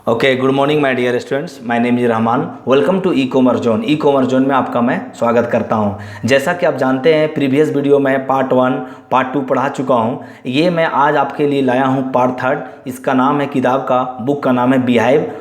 Okay, good morning my dear students, my name is Rahman. Welcome to e commerce zone. E commerce zone में आपका मैं स्वागत करता हूं। जैसा कि आप जानते हैं, प्रीवियस वीडियो में पार्ट 1 पार्ट 2 पढ़ा चुका हूं। ये मैं आज आपके लिए लाया हूं पार्ट 3। इसका नाम है, किताब का बुक का नाम है beehive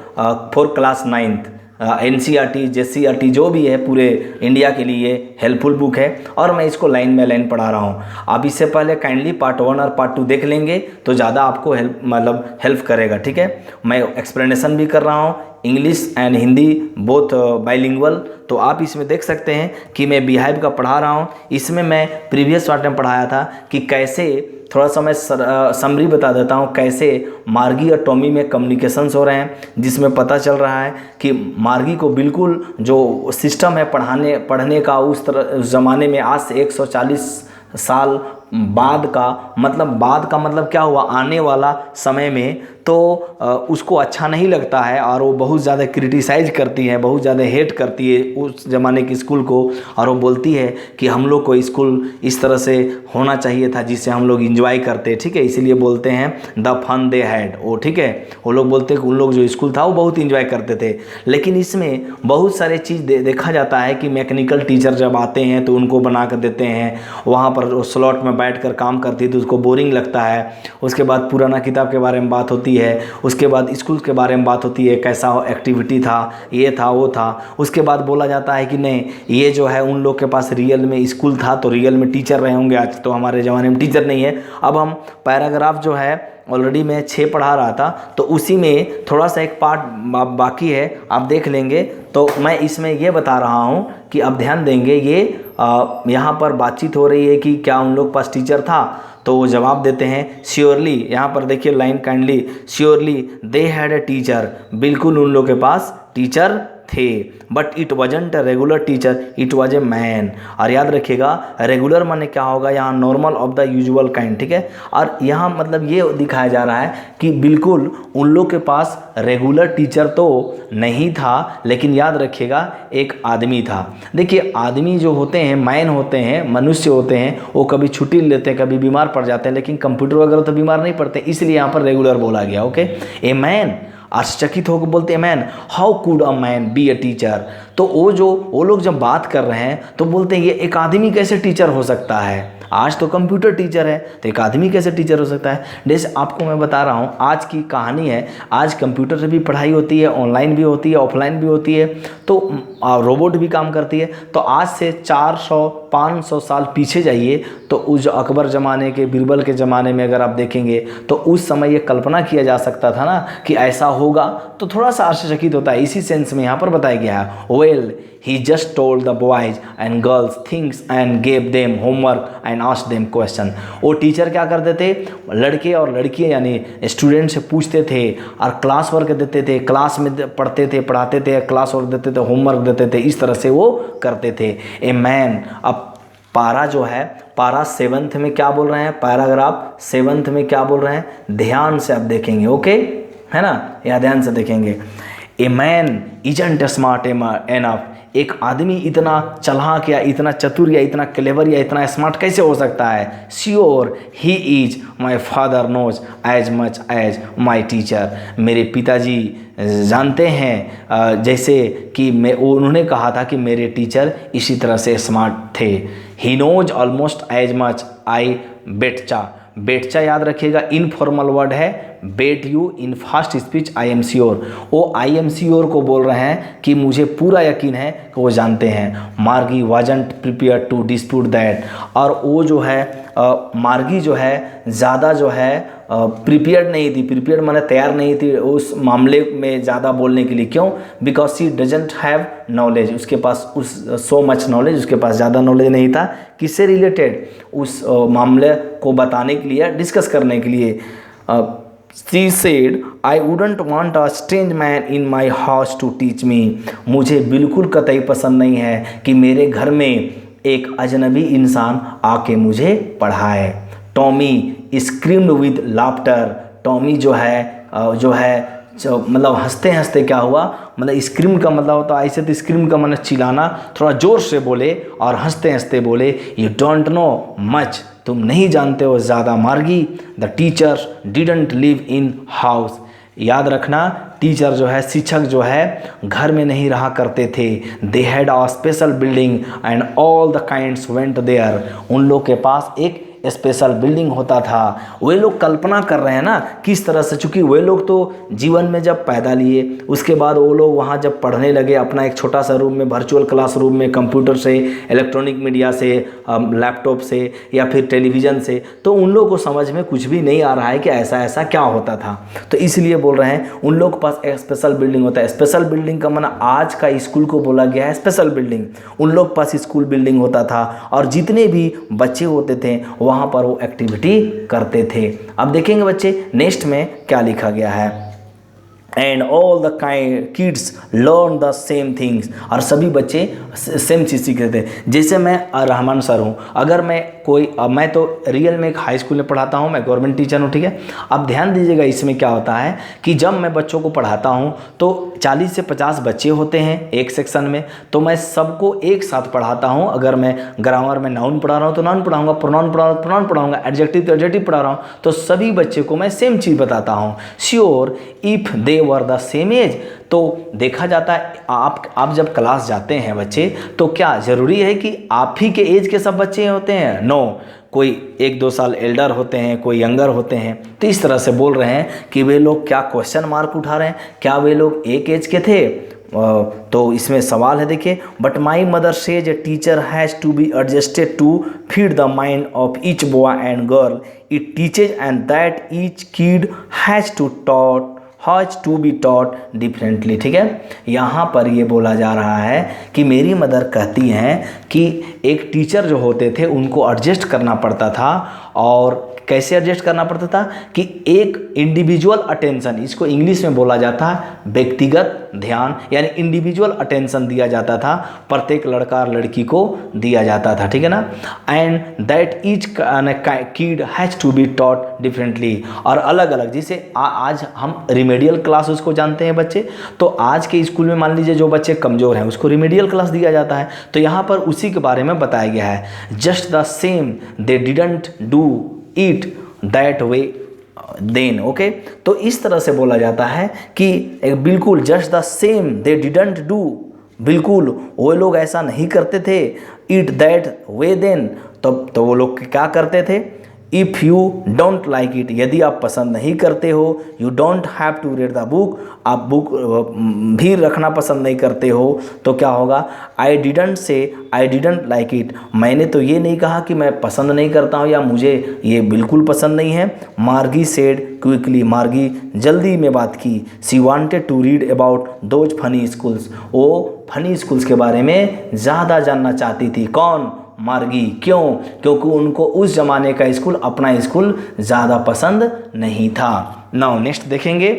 for class 9th। NCERT JCERT जो भी है पूरे इंडिया के लिए हेल्पफुल बुक है और मैं इसको लाइन बाय लाइन पढ़ा रहा हूँ। आप इससे पहले काइंडली पार्ट 1 और पार्ट 2 देख लेंगे तो ज़्यादा आपको हेल्प करेगा। ठीक है, मैं एक्सप्लेनेशन भी कर रहा हूँ, English and Hindi both bilingual. तो आप इसमें देख सकते हैं कि मैं बिहाइव का पढ़ा रहा हूँ। इसमें मैं प्रीवियस पार्ट में पढ़ाया था कि कैसे, थोड़ा सा मैं समरी बता देता हूँ, कैसे मार्गी और टॉमी में कम्युनिकेशंस हो रहे हैं, जिसमें पता चल रहा है कि मार्गी को बिल्कुल जो सिस्टम है पढ़ने का उस ज़माने में, आज से 140 साल बाद का मतलब क्या हुआ, आने वाला समय में तो उसको अच्छा नहीं लगता है और वो बहुत ज़्यादा क्रिटिसाइज करती है, बहुत ज़्यादा हेट करती है उस ज़माने के स्कूल को। और वो बोलती है कि हम लोग को स्कूल इस तरह से होना चाहिए था जिससे हम लोग इंजॉय करते। ठीक है, इसीलिए बोलते हैं द फन दे हैड। वो ठीक है, वो लोग बोलते हैं कि उन लोग जो स्कूल था वो बहुत इंजॉय करते थे। लेकिन इसमें बहुत सारे चीज़ देखा जाता है कि मैकेनिकल टीचर जब आते हैं तो उनको बना कर देते हैं, वहाँ पर स्लॉट में बैठकर काम करती है तो उसको बोरिंग लगता है। उसके बाद पुराना किताब के बारे में बात होती है, उसके बाद स्कूल के बारे में बात होती है, कैसा एक्टिविटी था, ये था वो था। उसके बाद बोला जाता है कि नहीं, ये जो है उन लोग के पास रियल में स्कूल था तो रियल में टीचर रहे होंगे, आज तो हमारे ज़माने में टीचर नहीं है। अब हम पैराग्राफ जो है ऑलरेडी मैं 6 पढ़ा रहा था तो उसी में थोड़ा सा एक पार्ट बाकी है, आप देख लेंगे। तो मैं इसमें ये बता रहा हूँ कि अब ध्यान देंगे, ये यहाँ पर बातचीत हो रही है कि क्या उन लोग पास टीचर था, तो वो जवाब देते हैं श्योरली। यहाँ पर देखिए line kindly, surely they had a teacher, बिल्कुल उन लोग के पास टीचर थे, but it wasn't a regular teacher, it was a man. और याद रखिएगा, रेगुलर माने क्या होगा, यहाँ normal of the usual kind. ठीक है, और यहाँ मतलब ये दिखाया जा रहा है कि बिल्कुल उन लोग के पास रेगुलर टीचर तो नहीं था, लेकिन याद रखिएगा एक आदमी था। देखिए आदमी जो होते हैं, मैन होते हैं, मनुष्य होते हैं, वो कभी छुट्टी लेते हैं, कभी बीमार पड़ जाते हैं, लेकिन कंप्यूटर वगैरह तो बीमार नहीं पड़ते, इसलिए यहाँ पर रेगुलर बोला गया। ओके, ए मैन, आश्चर्यचकित होकर बोलते हैं man, how could a man be a teacher. तो वो लोग जब बात कर रहे हैं तो बोलते हैं ये एक आदमी कैसे टीचर हो सकता है, आज तो कंप्यूटर टीचर है तो एक आदमी कैसे टीचर हो सकता है। जैसे आपको मैं बता रहा हूँ, आज की कहानी है, आज कंप्यूटर से भी पढ़ाई होती है, ऑनलाइन भी होती है, ऑफलाइन भी होती है, तो रोबोट भी काम करती है। तो आज से 400-500 साल पीछे जाइए तो उस अकबर ज़माने के, बीरबल के ज़माने में अगर आप देखेंगे तो उस समय ये कल्पना किया जा सकता था ना कि ऐसा होगा, तो थोड़ा सा आश्चर्यचकित होता है। इसी सेंस में यहाँ पर बताया गया है, well he just told the boys and girls things and gave them homework and asked them question। वो टीचर क्या करते थे, लड़के और लड़कियां यानी स्टूडेंट से पूछते थे और क्लास वर्क देते थे, क्लास में पढ़ाते थे, क्लास वर्क देते थे, होमवर्क देते थे, इस तरह से वो करते थे। ए मैन, अब पारा जो है, पारा 7th में क्या बोल रहे हैं, पैराग्राफ 7th में क्या बोल रहे हैं, ध्यान से आप देखेंगे। ओके है ना, या ध्यान से देखेंगे। A man isn't smart enough, एक आदमी इतना चालाक या इतना चतुर या इतना क्लेवर या इतना स्मार्ट कैसे हो सकता है। Sure he is my father knows as much as my teacher, मेरे पिताजी जानते हैं जैसे कि उन्होंने कहा था कि मेरे टीचर इसी तरह से स्मार्ट थे। He knows almost as much I betcha, betcha याद रखिएगा इनफॉर्मल वर्ड है, bet you in fast speech I am sure. वो आई एम श्योर को बोल रहे हैं कि मुझे पूरा यकीन है कि वो जानते हैं। Margie wasn't prepare to dispute that, और वो जो है मार्गी जो है ज़्यादा जो है प्रिपेयर्ड नहीं थी, प्रिपेयर्ड माने तैयार नहीं थी उस मामले में ज़्यादा बोलने के लिए। क्यों? Because she doesn't have knowledge, उसके पास उस सो मच नॉलेज, उसके पास ज़्यादा नॉलेज नहीं था किससे रिलेटेड, उस मामले को बताने के लिए, डिस्कस करने के लिए। She said, I wouldn't want a strange man in my house to teach me। मुझे बिल्कुल कतई पसंद नहीं है कि मेरे घर में एक अजनबी इंसान आके मुझे पढ़ाए। Tommy screamed with laughter, Tommy जो है मतलब हंसते हंसते क्या हुआ, मतलब स्क्रीम का मतलब होता है ऐसे, तो स्क्रीम का मतलब चिल्लाना, थोड़ा ज़ोर से बोले और हंसते हंसते बोले, यू डोंट नो मच, तुम नहीं जानते हो ज़्यादा मार्गी, the teachers didn't live in house, याद रखना, टीचर जो है, शिक्षक जो है घर में नहीं रहा करते थे। They had a special building and all the kids went there. उन लोग के पास एक स्पेशल बिल्डिंग होता था। वे लोग कल्पना कर रहे हैं ना किस तरह से, चूँकि वे लोग तो जीवन में जब पैदा लिए उसके बाद वो लोग वहाँ जब पढ़ने लगे अपना एक छोटा सा रूम में, वर्चुअल क्लासरूम में, कंप्यूटर से, इलेक्ट्रॉनिक मीडिया से, लैपटॉप से या फिर टेलीविज़न से, तो उन लोगों को समझ में कुछ भी नहीं आ रहा है कि ऐसा ऐसा क्या होता था। तो इसलिए बोल रहे हैं उन लोग के पास एक स्पेशल बिल्डिंग होता है। स्पेशल बिल्डिंग का माना आज का स्कूल को बोला गया है स्पेशल बिल्डिंग। उन लोग के पास स्कूल बिल्डिंग होता था और जितने भी बच्चे होते थे वहाँ पर वो एक्टिविटी करते थे। अब देखेंगे बच्चे नेक्स्ट में क्या लिखा गया है। And all the kids learn the same things. और सभी बच्चे सेम चीज़ सीखते थे। जैसे मैं रहमान सर हूँ, अगर मैं तो रियल में एक हाई स्कूल में पढ़ाता हूँ, मैं गवर्नमेंट टीचर हूँ, ठीक है। अब ध्यान दीजिएगा, इसमें क्या होता है कि जब मैं बच्चों को पढ़ाता हूँ तो 40 से 50 बच्चे होते हैं एक सेक्शन में, तो मैं सबको एक साथ पढ़ाता हूँ। अगर मैं ग्रामर में नाउन पढ़ा रहा हूँ तो नाउन पढ़ाऊँगा, प्रोनाउन प्रोनाउन पढ़ाऊँगा, एडजेक्टिव तो एडजेक्टिव पढ़ा रहा हूँ, तो सभी बच्चे को मैं सेम चीज़ बताता हूँ। Sure if they were the same age. तो देखा जाता है आप जब क्लास जाते हैं बच्चे, तो क्या ज़रूरी है कि आप ही के एज के सब बच्चे होते हैं? नो, कोई 1-2 साल एल्डर होते हैं, कोई यंगर होते हैं। तो इस तरह से बोल रहे हैं कि वे लोग क्या क्वेश्चन मार्क उठा रहे हैं, क्या वे लोग एक एज के थे? तो इसमें सवाल है, देखिए, but my mother says a teacher has to be adjusted to feed the mind of each boy and girl it teaches and that each kid has to be taught differently. ठीक है, यहाँ पर ये बोला जा रहा है कि मेरी मदर कहती हैं कि एक टीचर जो होते थे उनको एडजस्ट करना पड़ता था। और कैसे एडजस्ट करना पड़ता था कि एक इंडिविजुअल अटेंशन, इसको इंग्लिश में बोला जाता है व्यक्तिगत ध्यान, यानी इंडिविजुअल अटेंशन दिया जाता था, प्रत्येक लड़का और लड़की को दिया जाता था, ठीक है ना। And that each kid has to be taught differently. और अलग अलग, जैसे आज हम रिमेडियल क्लास उसको जानते हैं बच्चे, तो आज के स्कूल में मान लीजिए जो बच्चे कमज़ोर हैं उसको रिमेडियल क्लास दिया जाता है। तो यहाँ पर उसी के बारे में बताया गया है। Just the same they didn't do it that way then. Okay, तो इस तरह से बोला जाता है कि एक बिल्कुल just the same they didn't do, बिल्कुल वो लोग ऐसा नहीं करते थे। इट दैट वे देन, तो वो लोग क्या करते थे? If you don't like it, यदि आप पसंद नहीं करते हो, you don't have to read the book, आप बुक भी रखना पसंद नहीं करते हो, तो क्या होगा? I didn't say I didn't like it, मैंने तो ये नहीं कहा कि मैं पसंद नहीं करता हूँ या मुझे ये बिल्कुल पसंद नहीं है। मार्गी सेड क्विकली, मार्गी जल्दी में बात की। She wanted to read about those funny schools, वो फनी स्कूल्स के बारे में ज़्यादा जानना चाहती थी। कौन? मार्गी। क्यों? क्योंकि उनको उस ज़माने का स्कूल, अपना स्कूल ज़्यादा पसंद नहीं था। नाउ नेक्स्ट देखेंगे,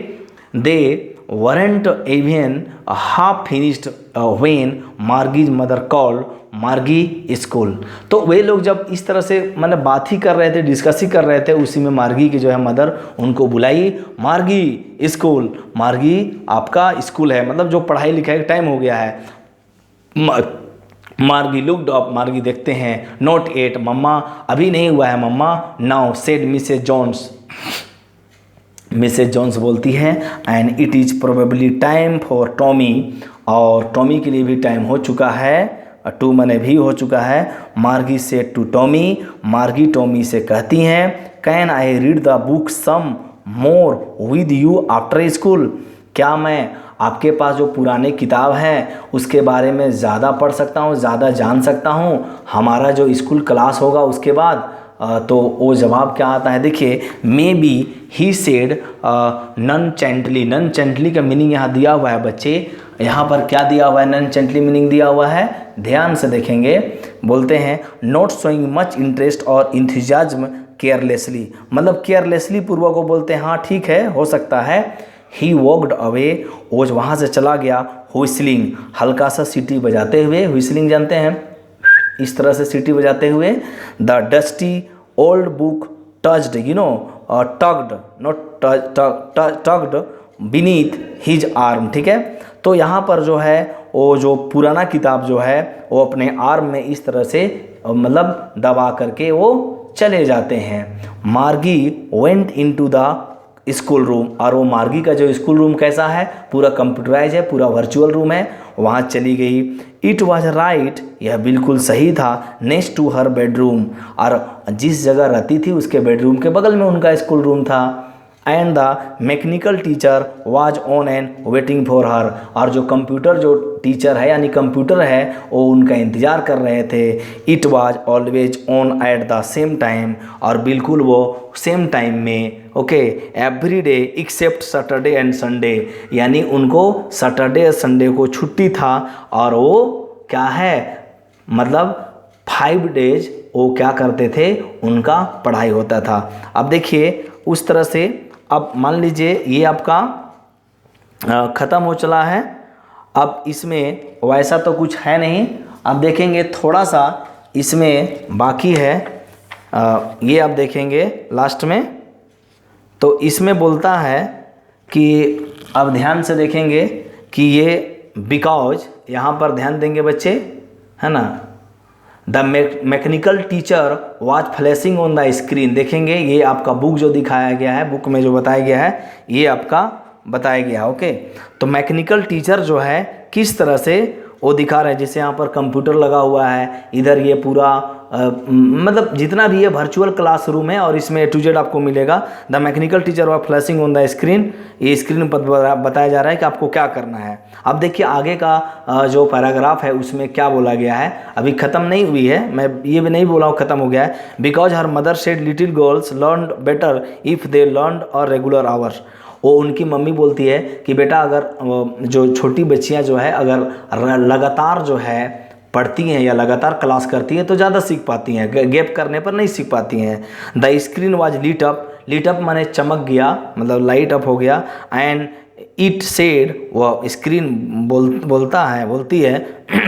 they weren't even half finished when Margie's mother called Margie school. तो वे लोग जब इस तरह से मतलब बात ही कर रहे थे, डिस्कस ही कर रहे थे, उसी में मार्गी की जो है मदर उनको बुलाई, मार्गी स्कूल, मार्गी आपका स्कूल है, मतलब जो पढ़ाई लिखाई का टाइम हो गया है। मार्गी लुक्ड अप, मार्गी देखते हैं, नॉट एट, मम्मा अभी नहीं हुआ है mamma. Now said Mrs Jones, Mrs Jones बोलती है, and it is probably time for Tommy, और टॉमी के लिए भी टाइम हो चुका है, टू मने भी हो चुका है। Margie said to Tommy, Margie Tommy से कहती हैं, can I read the book some more with you after school, क्या मैं आपके पास जो पुराने किताब हैं उसके बारे में ज़्यादा पढ़ सकता हूँ, ज़्यादा जान सकता हूँ हमारा जो स्कूल क्लास होगा उसके बाद? तो वो जवाब क्या आता है, देखिए, maybe he said nonchalantly. Nonchalantly का मीनिंग यहाँ दिया हुआ है बच्चे, यहाँ पर क्या दिया हुआ है? नन चेंटली मीनिंग दिया हुआ है, ध्यान से देखेंगे। बोलते हैं नॉट शोइंग मच इंटरेस्ट और इंथुजियाज्म केयरलेसली, मतलब केयरलेसली पूर्वक को बोलते हैं हाँ ठीक है, हो सकता है। ही वॉकड अवे, वो वहाँ से चला गया, व्हिस्लिंग, हल्का सा सीटी बजाते हुए, व्हिस्लिंग जानते हैं, इस तरह से सीटी बजाते हुए। The dusty old book touched, you know, tugged, not tugged beneath his arm, ठीक है। तो यहाँ पर जो है वो जो पुराना किताब जो है वो अपने आर्म में इस तरह से मतलब दबा करके वो चले जाते हैं। मार्गी went into the school room. और वो मार्गी का जो स्कूल रूम कैसा है, पूरा कंप्यूटराइज है, पूरा वर्चुअल रूम है, वहाँ चली गई। इट वॉज राइट, यह बिल्कुल सही था, नेक्स्ट टू हर बेडरूम, और जिस जगह रहती थी उसके बेडरूम के बगल में उनका स्कूल रूम था। And the mechanical teacher was on and waiting for her, और जो कंप्यूटर जो टीचर है यानी कंप्यूटर है वो उनका इंतज़ार कर रहे थे। It was always on at the same time, और बिल्कुल वो सेम टाइम में, okay, every day except Saturday and Sunday, यानी उनको सैटरडे और संडे को छुट्टी था, और वो क्या है मतलब 5 डेज वो क्या करते थे, उनका पढ़ाई होता था। अब देखिए उस तरह से, अब मान लीजिए ये आपका ख़त्म हो चला है। अब इसमें वैसा तो कुछ है नहीं, अब देखेंगे थोड़ा सा इसमें बाकी है। ये आप देखेंगे लास्ट में, तो इसमें बोलता है कि अब ध्यान से देखेंगे कि ये बिकॉज, यहाँ पर ध्यान देंगे बच्चे, है ना। The mechanical teacher was flashing on the screen, देखेंगे ये आपका बुक जो दिखाया गया है, बुक में जो बताया गया है ये आपका बताया गया है, ओके। तो मैकेनिकल टीचर जो है किस तरह से वो दिखा रहे हैं, जैसे यहाँ पर कंप्यूटर लगा हुआ है, इधर ये पूरा मतलब जितना भी ये वर्चुअल क्लासरूम है, और इसमें A to Z आपको मिलेगा। The mechanical teacher was flashing on the screen, ये स्क्रीन पर बताया जा रहा है कि आपको क्या करना है। अब देखिए आगे का जो पैराग्राफ है उसमें क्या बोला गया है, अभी ख़त्म नहीं हुई है, मैं ये भी नहीं बोला हूँ ख़त्म हो गया है। Because her mother said little girls learn better if they learn और रेगुलर आवर्स, वो उनकी मम्मी बोलती है कि बेटा अगर जो छोटी बच्चियां जो है अगर लगातार जो है पढ़ती हैं या लगातार क्लास करती हैं तो ज़्यादा सीख पाती हैं, गैप करने पर नहीं सीख पाती हैं। The screen was lit up माने चमक गया, मतलब लाइट अप हो गया। एंड इट सेड, वह स्क्रीन बोलती है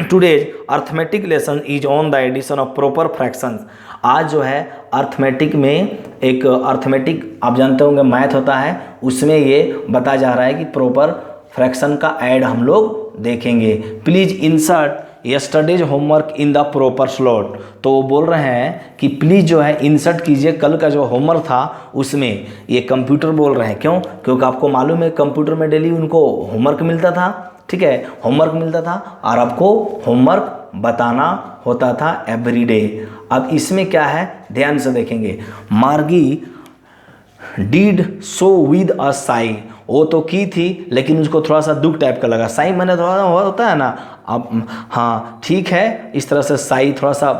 today's arithmetic lesson is on the addition of proper fractions, आज जो है अर्थमेटिक में एक अर्थमेटिक आप जानते होंगे मैथ होता है, उसमें ये बताया जा रहा है कि प्रॉपर फ्रैक्शन का ऐड हम लोग देखेंगे। Please insert yesterday's homework in the proper slot, तो वो बोल रहे हैं कि प्लीज़ जो है इंसर्ट कीजिए कल का जो होमवर्क था उसमें, ये कंप्यूटर बोल रहे हैं। क्यों? क्योंकि आपको मालूम है कंप्यूटर में डेली उनको होमवर्क मिलता था, ठीक है, होमवर्क मिलता था और आपको होमवर्क बताना होता था एवरी डे। अब इसमें क्या है ध्यान से देखेंगे। मार्गी did so with a Sai, वो तो की थी लेकिन उसको थोड़ा सा दुख टाइप का लगा। साई मैंने थोड़ा सा होता है ना, अब हाँ ठीक है, इस तरह से साई थोड़ा सा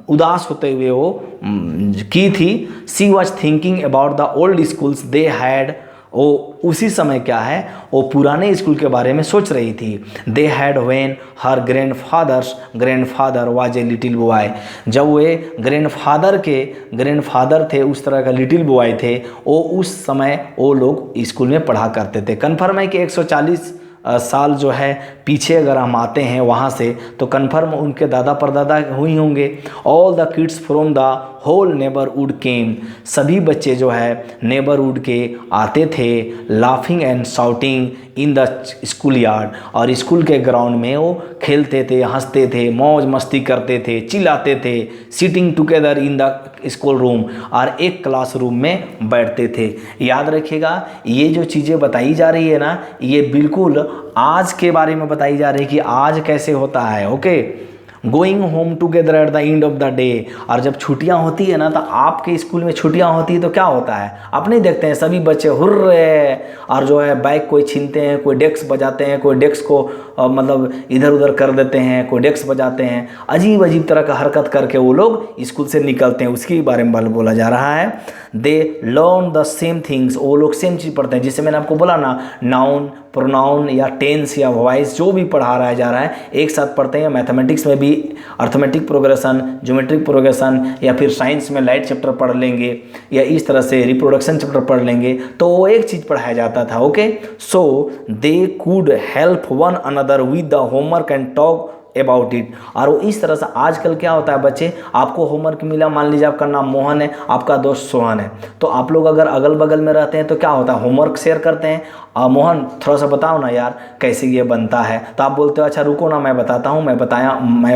उदास होते हुए वो की थी। She was thinking about the old schools they had, वो उसी समय क्या है वो पुराने स्कूल के बारे में सोच रही थी। They had when her grandfather was a little boy, जब वे ग्रैंडफादर थे उस तरह का लिटिल बॉय थे, वो उस समय वो लोग स्कूल में पढ़ा करते थे। कन्फर्म है कि 140 साल जो है पीछे अगर हम आते हैं वहाँ से तो कन्फर्म उनके दादा परदादा हुई होंगे। All the kids from the whole neighbourhood came, सभी बच्चे जो है नेबरहुड के आते थे। Laughing and shouting in the school yard, और स्कूल के ग्राउंड में वो खेलते थे, हंसते थे, मौज मस्ती करते थे, चिल्लाते थे। Sitting together in the school room, और एक क्लासरूम में बैठते थे। याद रखिएगा ये जो चीज़ें बताई जा रही है ना, ये बिल्कुल आज के बारे में बताई जा रही है कि आज कैसे होता है, okay. Going home together at the end of the day, और जब छुट्टियां होती है ना तो आपके स्कूल में छुट्टियां होती है तो क्या होता है आप नहीं देखते हैं, सभी बच्चे हुर्रे और जो है बैग कोई छीनते हैं, कोई डेस्क बजाते हैं, कोई डेस्क को मतलब इधर उधर कर देते हैं, कोई डेस्क बजाते हैं, अजीब अजीब तरह का हरकत करके वो लोग स्कूल से निकलते हैं। उसके बारे में बोला जा रहा है। They learn the same things, वो लोग सेम चीज़ पढ़ते हैं। जिससे मैंने आपको बोला ना, नाउन, प्रोनाउन या टेंस या वॉइस जो भी पढ़ा रहा जा रहा है एक साथ पढ़ते हैं। मैथमेटिक्स में भी अर्थमेटिक प्रोग्रेशन, ज्योमेट्रिक प्रोग्रेशन, या फिर साइंस में लाइट चैप्टर पढ़ लेंगे या इस तरह से रिप्रोडक्शन चैप्टर पढ़ लेंगे, तो वो एक चीज़ पढ़ाया जाता था, okay. So they could help one another with the homework and talk about it. और वो इस तरह से आजकल क्या होता है बच्चे, आपको होमवर्क मिला, मान लीजिए आपका नाम मोहन है, आपका दोस्त सोहन है, तो आप लोग अगर अगल बगल में रहते हैं तो क्या होता है होमवर्क शेयर करते हैं मोहन थोड़ा सा बताओ ना यार कैसे ये बनता है। तो आप बोलते हो अच्छा रुको ना मैं बताता हूँ, मैं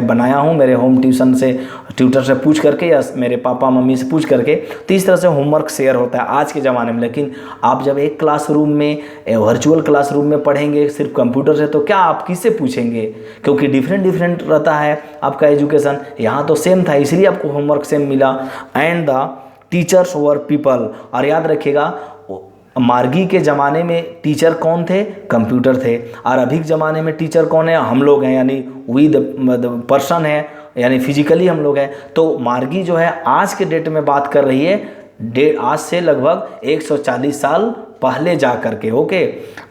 बनाया हूँ मेरे होम ट्यूटर से पूछ करके या मेरे पापा मम्मी से पूछ करके। तो इस तरह से होमवर्क शेयर होता है आज के ज़माने में। लेकिन आप जब एक क्लासरूम में वर्चुअल क्लासरूम में पढ़ेंगे सिर्फ कंप्यूटर से, तो क्या आप किससे पूछेंगे, क्योंकि डिफरेंट रहता है आपका एजुकेशन। यहाँ तो सेम था इसलिए आपको होमवर्क सेम मिला। And the teachers were people, और याद रखिएगा मार्गी के ज़माने में टीचर कौन थे, कंप्यूटर थे। और अभी के ज़माने में टीचर कौन है, हम लोग हैं, यानी वी द पर्सन है, यानी फिजिकली हम लोग हैं। तो मार्गी जो है आज के डेट में बात कर रही है आज से लगभग 140 साल पहले जा करके। Okay.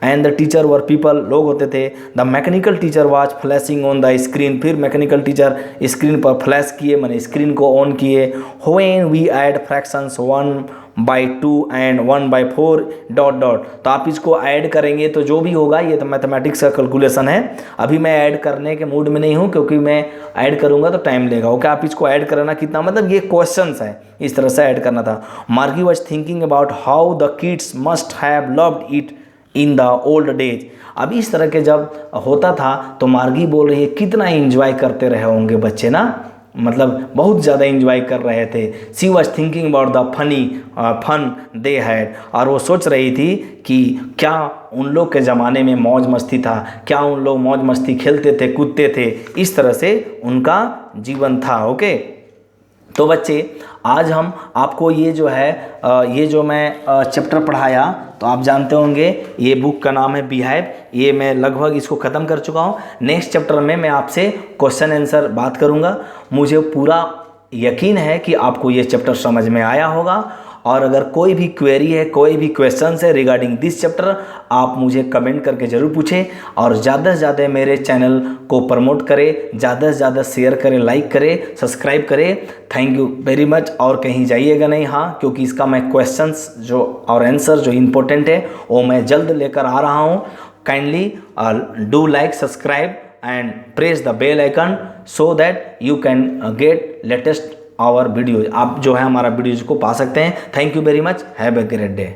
And the teacher were people, लोग होते थे। The mechanical teacher was flashing on the screen, फिर मैकेनिकल टीचर स्क्रीन पर फ्लैश किए, मैंने स्क्रीन को ऑन किए। When we add fractions 1/2 and 1/4 ... तो आप इसको ऐड करेंगे तो जो भी होगा, ये तो मैथमेटिक्स का कैलकुलेशन है। अभी मैं ऐड करने के मूड में नहीं हूँ क्योंकि मैं ऐड करूँगा तो टाइम लेगा। ओके, आप इसको ऐड करना कितना, मतलब ये क्वेश्चंस है, इस तरह से ऐड करना था। मार्गी was thinking about how the kids must have loved it in the old days. अब इस तरह के जब होता था तो मार्गी बोल रही है कितना इंजॉय करते रहे होंगे बच्चे ना, मतलब बहुत ज़्यादा इंजॉय कर रहे थे। She was thinking about the fun they had, और वो सोच रही थी कि क्या उन लोग के ज़माने में मौज मस्ती था, क्या उन लोग मौज मस्ती खेलते थे कूदते थे, इस तरह से उनका जीवन था। ओके। तो बच्चे आज हम आपको ये जो है ये जो मैं चैप्टर पढ़ाया, तो आप जानते होंगे ये बुक का नाम है बिहेव। ये मैं लगभग इसको ख़त्म कर चुका हूँ। नेक्स्ट चैप्टर में मैं आपसे क्वेश्चन आंसर बात करूँगा। मुझे पूरा यकीन है कि आपको ये चैप्टर समझ में आया होगा, और अगर कोई भी क्वेरी है, कोई भी क्वेश्चन है रिगार्डिंग दिस चैप्टर, आप मुझे कमेंट करके ज़रूर पूछें। और ज़्यादा से ज़्यादा मेरे चैनल को प्रमोट करें, ज़्यादा से ज़्यादा शेयर करें, लाइक करें, सब्सक्राइब करें। Thank you very much. और कहीं जाइएगा नहीं, हाँ, क्योंकि इसका मैं क्वेश्चंस जो और आंसर जो इम्पोर्टेंट है वो मैं जल्द लेकर आ रहा हूँ। Kindly do like, subscribe and press the bell icon so that you can get latest our video. आप जो है हमारा वीडियोज को पा सकते हैं। Thank you very much. Have a great day.